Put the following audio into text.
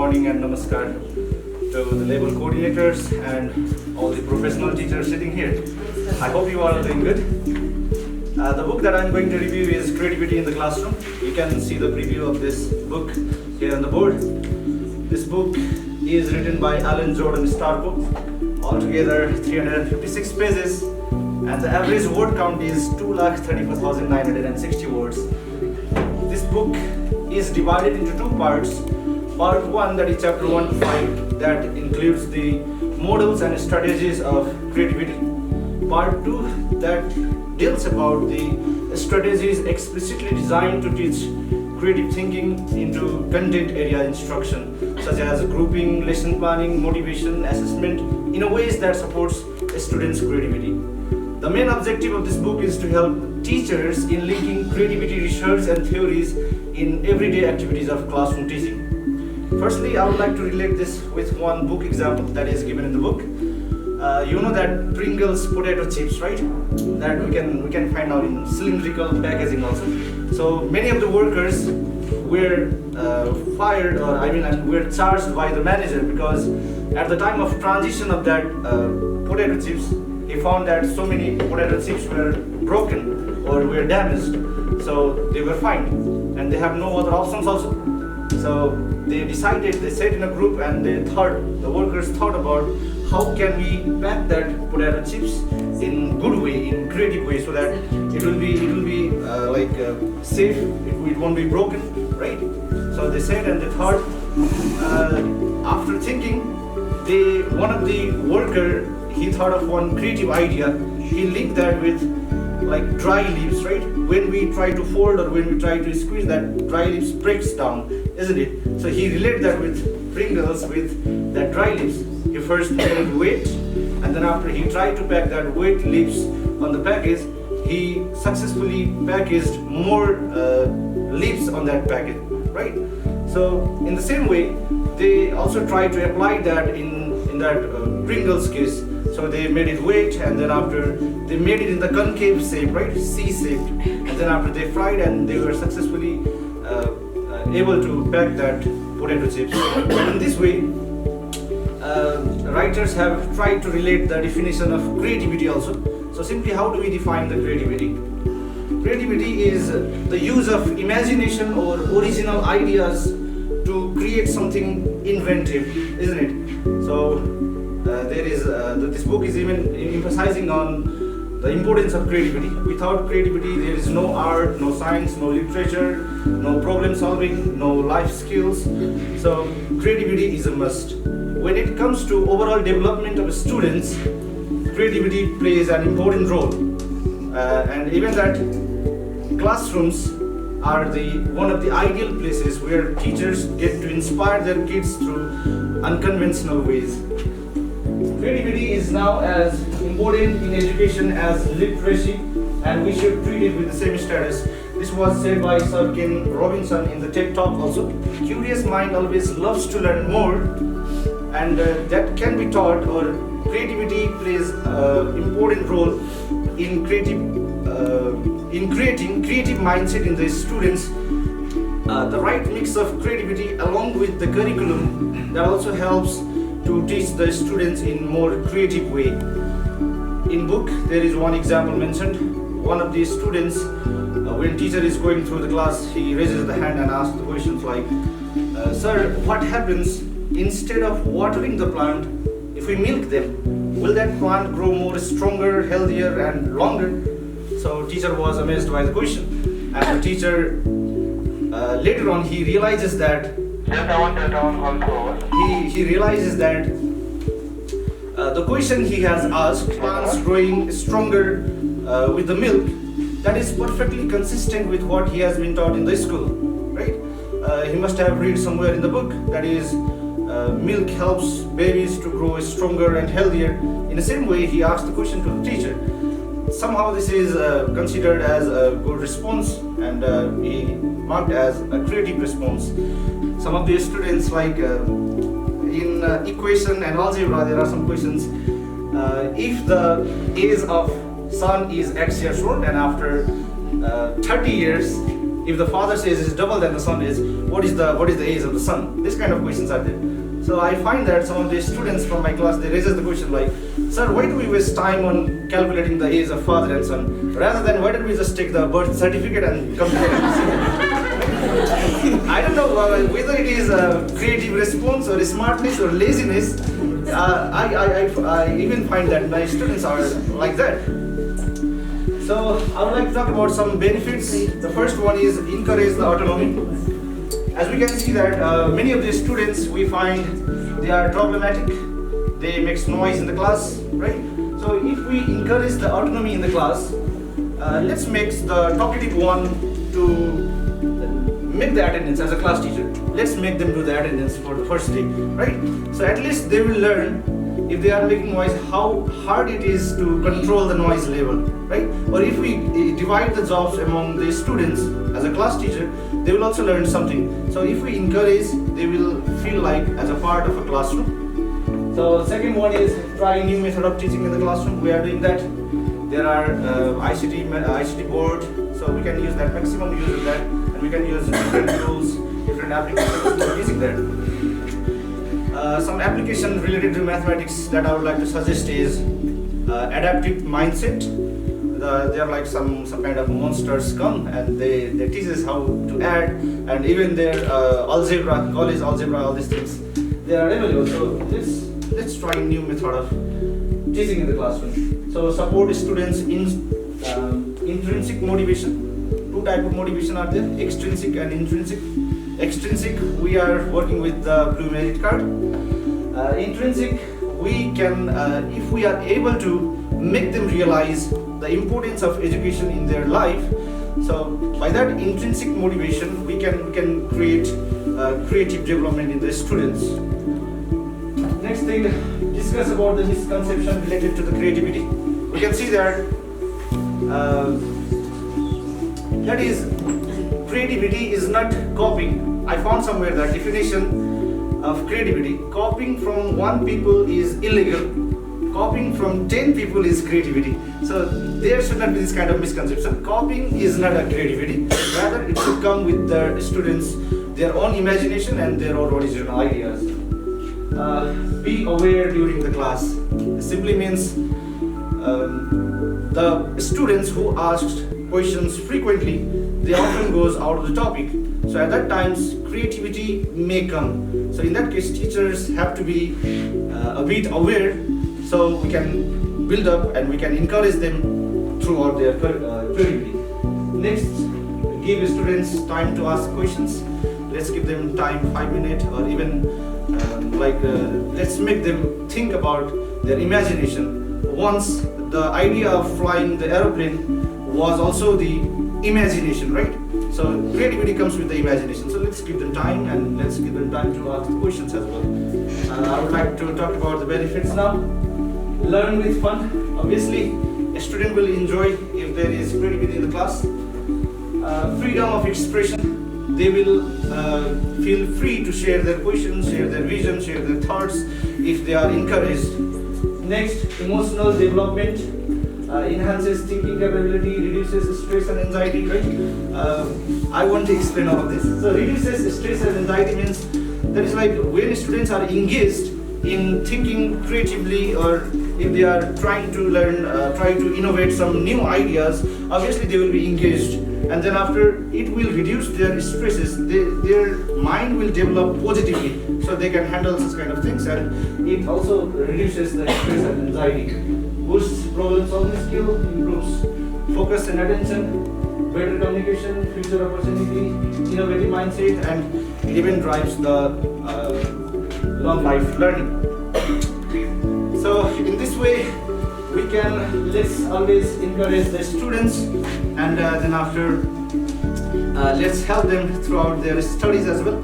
morning and namaskar to the label coordinators and all the professional teachers sitting here. I hope you all are doing good. The book that I'm going to review is Creativity in the Classroom. You can see the preview of this book here on the board. This book is written by Alan Jordan Starko, altogether 356 pages, and the average word count is 2,34,960 words. This book is divided into two parts. Part 1, that is chapter 1 to 5, that includes the models and strategies of creativity. Part 2, that deals about the strategies explicitly designed to teach creative thinking into content area instruction, such as grouping, lesson planning, motivation, assessment, in a ways that supports a student's creativity. The main objective of this book is to help teachers in linking creativity research and theories in everyday activities of classroom teaching. Firstly, I would like to relate this with one book example that is given in the book. You know that Pringles potato chips, right? That we can find out in cylindrical packaging also. So many of the workers were fired, or were charged by the manager because at the time of transition of that potato chips, he found that so many potato chips were broken or were damaged. So they were fined, and they have no other options also. So they sat in a group and the workers thought about how can we pack that potato chips in good way, in creative way, so that it will be safe, it won't be broken, right? So they said and they thought, after thinking, one of the worker, he thought of one creative idea. He linked that with like dry leaves, right? When we try to fold or when we try to squeeze, that dry leaves breaks down, isn't it? So he related that with Pringles, with that dry leaves. He first made weight, and then after he tried to pack that weight leaves on the package, he successfully packaged more leaves on that packet, right? So in the same way, they also tried to apply that in that Pringles case. So they made it weight, and then after they made it in the concave shape, right, C-shaped, and then after they fried, and they were successfully able to pack that potato chips. In this way, writers have tried to relate the definition of creativity also. So simply, how do we define the creativity? Creativity is the use of imagination or original ideas to create something inventive, isn't it? So this book is even emphasizing on the importance of creativity. Without creativity, there is no art, no science, no literature, no problem solving, no life skills. So creativity is a must. When it comes to overall development of students, creativity plays an important role. And even that classrooms are one of the ideal places where teachers get to inspire their kids through unconventional ways. Creativity is now as important in education as literacy, and we should treat it with the same status. This was said by Sir Ken Robinson in the TED Talk also. Curious mind always loves to learn more, and that can be taught, or creativity plays an important role in creating creative mindset in the students. The right mix of creativity along with the curriculum, that also helps to teach the students in more creative way. In book, there is one example mentioned. One of the students, when teacher is going through the class, he raises the hand and asks the questions like, sir, what happens instead of watering the plant, if we milk them, will that plant grow more stronger, healthier and longer? So teacher was amazed by the question, and the teacher later on he realizes that he realizes that the question he has asked, plants growing stronger with the milk, that is perfectly consistent with what he has been taught in the school, right? He must have read somewhere in the book that is milk helps babies to grow stronger and healthier. In the same way, he asked the question to the teacher. Somehow this is considered as a good response, and he marked as a creative response. Some of the students, like in equation and algebra, there are some questions. If the age of sun is X years old, and after 30 years If the father's age is double than the son is, what is the age of the son? This kind of questions are there. So I find that some of the students from my class, they raises the question like, sir, why do we waste time on calculating the age of father and son, rather than why don't we just take the birth certificate and compare it? I don't know whether it is a creative response or smartness or laziness. I even find that my students are like that. So I would like to talk about some benefits. The first one is encourage the autonomy. As we can see that many of the students, we find they are problematic. They make noise in the class, right? So if we encourage the autonomy in the class, let's make the talkative one to make the attendance as a class teacher. Let's make them do the attendance for the first day, right? So at least they will learn, if they are making noise, how hard it is to control the noise level, right? Or if we divide the jobs among the students as a class teacher, they will also learn something. So if we encourage, they will feel like as a part of a classroom. So second one is try new method of teaching in the classroom. We are doing that. There are ICT board, so we can use that, maximum use of that, and we can use different tools, different applications for using that. Some application related to mathematics that I would like to suggest is adaptive mindset. They are like some kind of monsters come and they teach us how to add, and even their algebra, college algebra, all these things, they are available. So let's try a new method of teaching in the classroom. So support students in intrinsic motivation. Two type of motivation are there: extrinsic and intrinsic. Extrinsic, we are working with the blue merit card. Intrinsic, we can, if we are able to make them realize the importance of education in their life. So by that intrinsic motivation, we can create creative development in the students. Next thing, discuss about the misconception related to the creativity. We can see that that is, creativity is not copying. I found somewhere that definition of creativity: copying from one people is illegal, copying from 10 people is creativity. So there should not be this kind of misconception. Copying is not a creativity, rather it should come with the students, their own imagination and their own original ideas. Be aware during the class. It simply means the students who asked questions frequently, they often goes out of the topic. So at that times, creativity may come. So in that case, teachers have to be a bit aware, so we can build up and we can encourage them throughout their creativity. Next, give students time to ask questions. Let's give them time, 5 minutes, or even let's make them think about their imagination. Once the idea of flying the aeroplane was also the imagination, right? So creativity comes with the imagination. So let's give them time, and let's give them time to ask questions as well. I would like to talk about the benefits now. Learn with fun. Obviously, a student will enjoy if there is creativity in the class. Freedom of expression. They will feel free to share their questions, share their vision, share their thoughts if they are encouraged. Next, emotional development. Enhances thinking capability, reduces stress and anxiety, right? I want to explain all of this. So reduces stress and anxiety means that is like when students are engaged in thinking creatively, or if they are trying to learn, try to innovate some new ideas, obviously they will be engaged. And then after, it will reduce their stresses. Their mind will develop positively, so they can handle such kind of things, and it also reduces the stress and anxiety. Boosts problem solving skill, improves focus and attention, better communication, future opportunity, innovative mindset, and it even drives the long life learning. So in this way, let's always encourage the students, and then after let's help them throughout their studies as well.